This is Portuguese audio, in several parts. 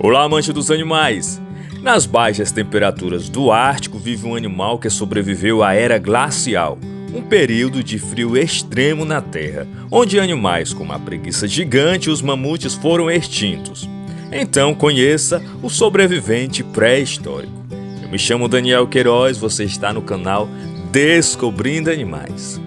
Olá, amante dos animais! Nas baixas temperaturas do Ártico vive um animal que sobreviveu à era glacial, um período de frio extremo na Terra, onde animais como a preguiça gigante e os mamutes foram extintos. Então conheça o sobrevivente pré-histórico. Eu me chamo Daniel Queiroz, você está no canal Descobrindo Animais.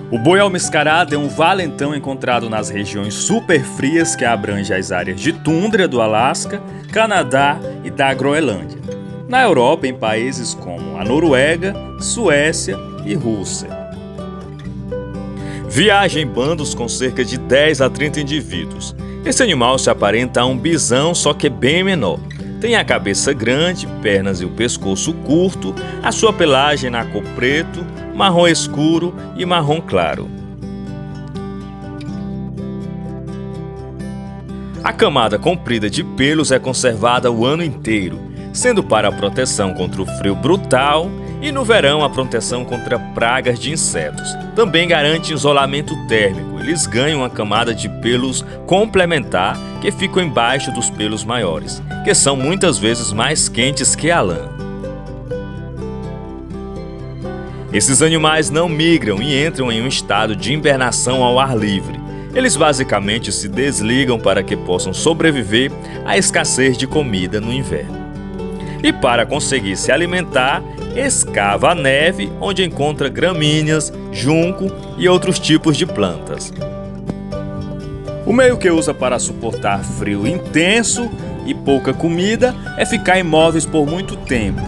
O boi almiscarado é um valentão encontrado nas regiões superfrias que abrangem as áreas de tundra do Alasca, Canadá e da Groenlândia. Na Europa, em países como a Noruega, Suécia e Rússia. Viaja em bandos com cerca de 10 a 30 indivíduos. Esse animal se aparenta a um bisão, só que é bem menor. Tem a cabeça grande, pernas e o pescoço curto, a sua pelagem na cor preto, marrom escuro e marrom claro. A camada comprida de pelos é conservada o ano inteiro, sendo para a proteção contra o frio brutal e no verão a proteção contra pragas de insetos. Também garante isolamento térmico. Eles ganham uma camada de pelos complementar que ficam embaixo dos pelos maiores, que são muitas vezes mais quentes que a lã. Esses animais não migram e entram em um estado de hibernação ao ar livre. Eles basicamente se desligam para que possam sobreviver à escassez de comida no inverno. E para conseguir se alimentar, escava a neve onde encontra gramíneas, junco e outros tipos de plantas. O meio que usa para suportar frio intenso e pouca comida é ficar imóveis por muito tempo.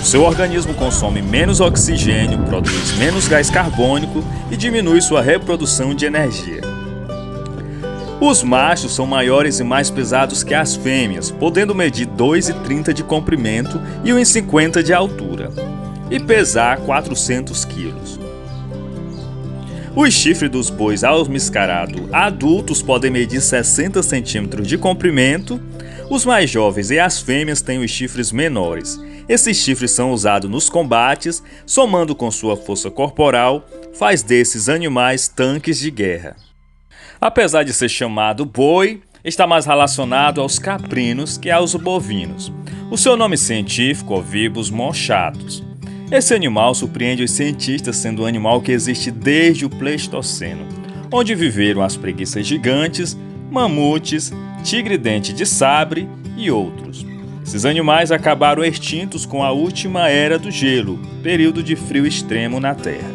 Seu organismo consome menos oxigênio, produz menos gás carbônico e diminui sua reprodução de energia. Os machos são maiores e mais pesados que as fêmeas, podendo medir 2,30 de comprimento e 1,50 de altura, e pesar 400 quilos. Os chifres dos bois almiscarado adultos podem medir 60 centímetros de comprimento. Os mais jovens e as fêmeas têm os chifres menores. Esses chifres são usados nos combates, somando com sua força corporal, faz desses animais tanques de guerra. Apesar de ser chamado boi, está mais relacionado aos caprinos que aos bovinos. O seu nome científico, Ovibos mochatus. Esse animal surpreende os cientistas sendo um animal que existe desde o Pleistoceno, onde viveram as preguiças gigantes, mamutes, tigre-dente de sabre e outros. Esses animais acabaram extintos com a última era do gelo, período de frio extremo na Terra.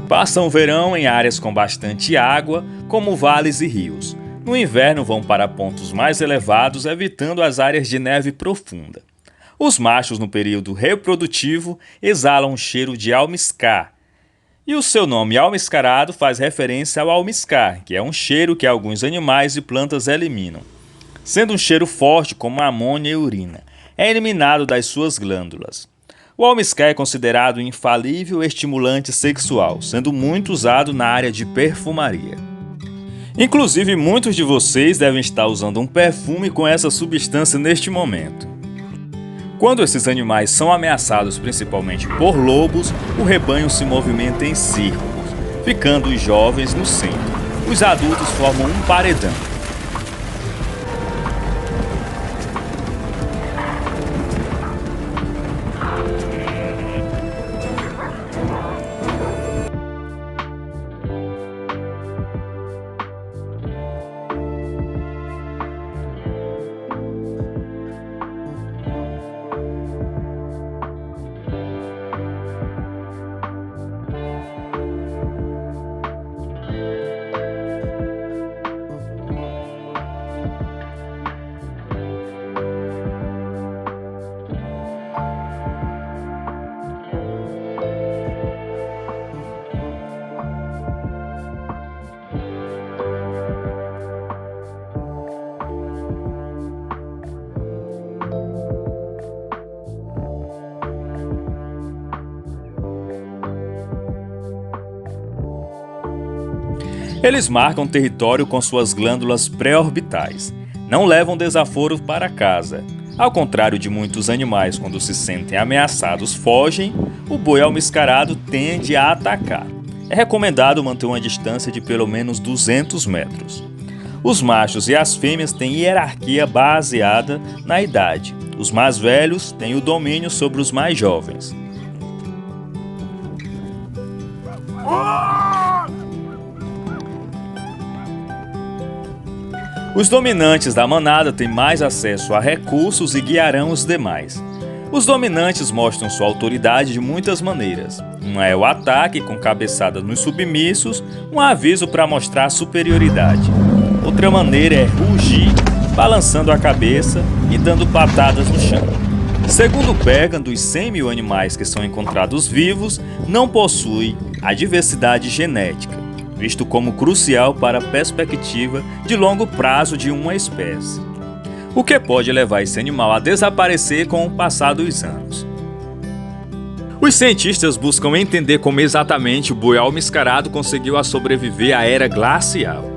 Passam o verão em áreas com bastante água, como vales e rios. No inverno vão para pontos mais elevados, evitando as áreas de neve profunda. Os machos no período reprodutivo exalam um cheiro de almiscar. E o seu nome almiscarado faz referência ao almiscar, que é um cheiro que alguns animais e plantas eliminam. Sendo um cheiro forte como amônia e urina, é eliminado das suas glândulas. O almiscar é considerado um infalível estimulante sexual, sendo muito usado na área de perfumaria. Inclusive, muitos de vocês devem estar usando um perfume com essa substância neste momento. Quando esses animais são ameaçados principalmente por lobos, o rebanho se movimenta em círculos, ficando os jovens no centro. Os adultos formam um paredão. Eles marcam território com suas glândulas pré-orbitais. Não levam desaforo para casa. Ao contrário de muitos animais, quando se sentem ameaçados fogem, o boi almiscarado tende a atacar. É recomendado manter uma distância de pelo menos 200 metros. Os machos e as fêmeas têm hierarquia baseada na idade. Os mais velhos têm o domínio sobre os mais jovens. Os dominantes da manada têm mais acesso a recursos e guiarão os demais. Os dominantes mostram sua autoridade de muitas maneiras. Uma é o ataque, com cabeçada nos submissos, um aviso para mostrar superioridade. Outra maneira é rugir, balançando a cabeça e dando patadas no chão. Segundo Berghahn, dos 100 mil animais que são encontrados vivos, não possui a diversidade genética, visto como crucial para a perspectiva de longo prazo de uma espécie, o que pode levar esse animal a desaparecer com o passar dos anos. Os cientistas buscam entender como exatamente o boi almiscarado conseguiu sobreviver à era glacial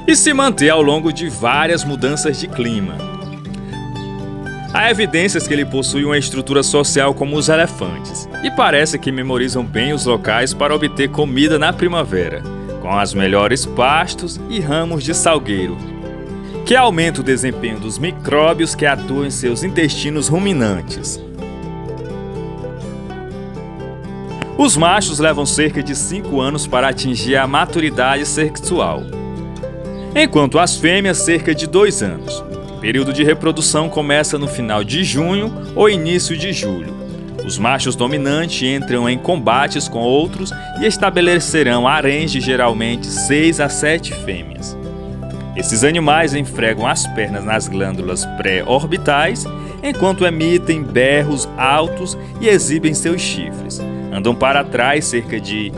e se manter ao longo de várias mudanças de clima. Há evidências que ele possui uma estrutura social como os elefantes, e parece que memorizam bem os locais para obter comida na primavera, com os melhores pastos e ramos de salgueiro, que aumenta o desempenho dos micróbios que atuam em seus intestinos ruminantes. Os machos levam cerca de 5 anos para atingir a maturidade sexual, enquanto as fêmeas cerca de 2 anos. O período de reprodução começa no final de junho ou início de julho. Os machos dominantes entram em combates com outros e estabelecerão haréns de geralmente 6 a 7 fêmeas. Esses animais enfregam as pernas nas glândulas pré-orbitais, enquanto emitem berros altos e exibem seus chifres. Andam para trás cerca de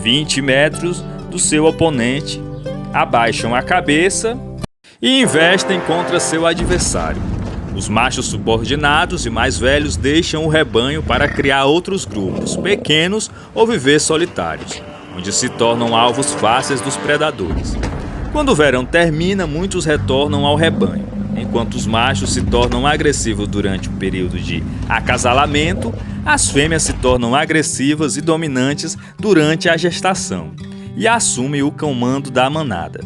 20 metros do seu oponente, abaixam a cabeça e investem contra seu adversário. Os machos subordinados e mais velhos deixam o rebanho para criar outros grupos, pequenos ou viver solitários, onde se tornam alvos fáceis dos predadores. Quando o verão termina, muitos retornam ao rebanho, enquanto os machos se tornam agressivos durante o período de acasalamento, as fêmeas se tornam agressivas e dominantes durante a gestação e assumem o comando da manada.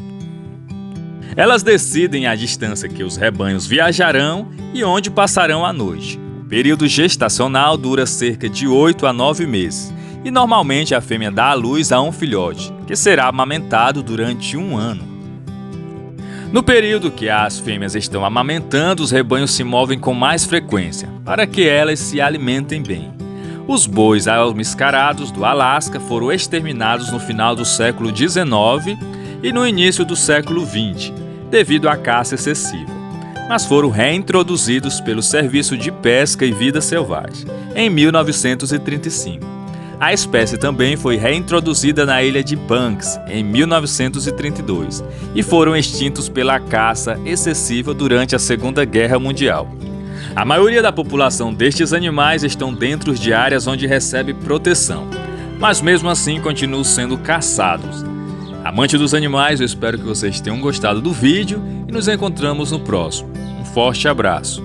Elas decidem a distância que os rebanhos viajarão e onde passarão a noite. O período gestacional dura cerca de 8 a 9 meses e normalmente a fêmea dá à luz a um filhote, que será amamentado durante 1 ano. No período que as fêmeas estão amamentando, os rebanhos se movem com mais frequência, para que elas se alimentem bem. Os bois almiscarados do Alasca foram exterminados no final do século XIX e no início do século XX, devido à caça excessiva, mas foram reintroduzidos pelo Serviço de Pesca e Vida Selvagem, em 1935. A espécie também foi reintroduzida na ilha de Banks, em 1932, e foram extintos pela caça excessiva durante a Segunda Guerra Mundial. A maioria da população destes animais estão dentro de áreas onde recebe proteção, mas mesmo assim continuam sendo caçados. Amante dos animais, eu espero que vocês tenham gostado do vídeo e nos encontramos no próximo. Um forte abraço!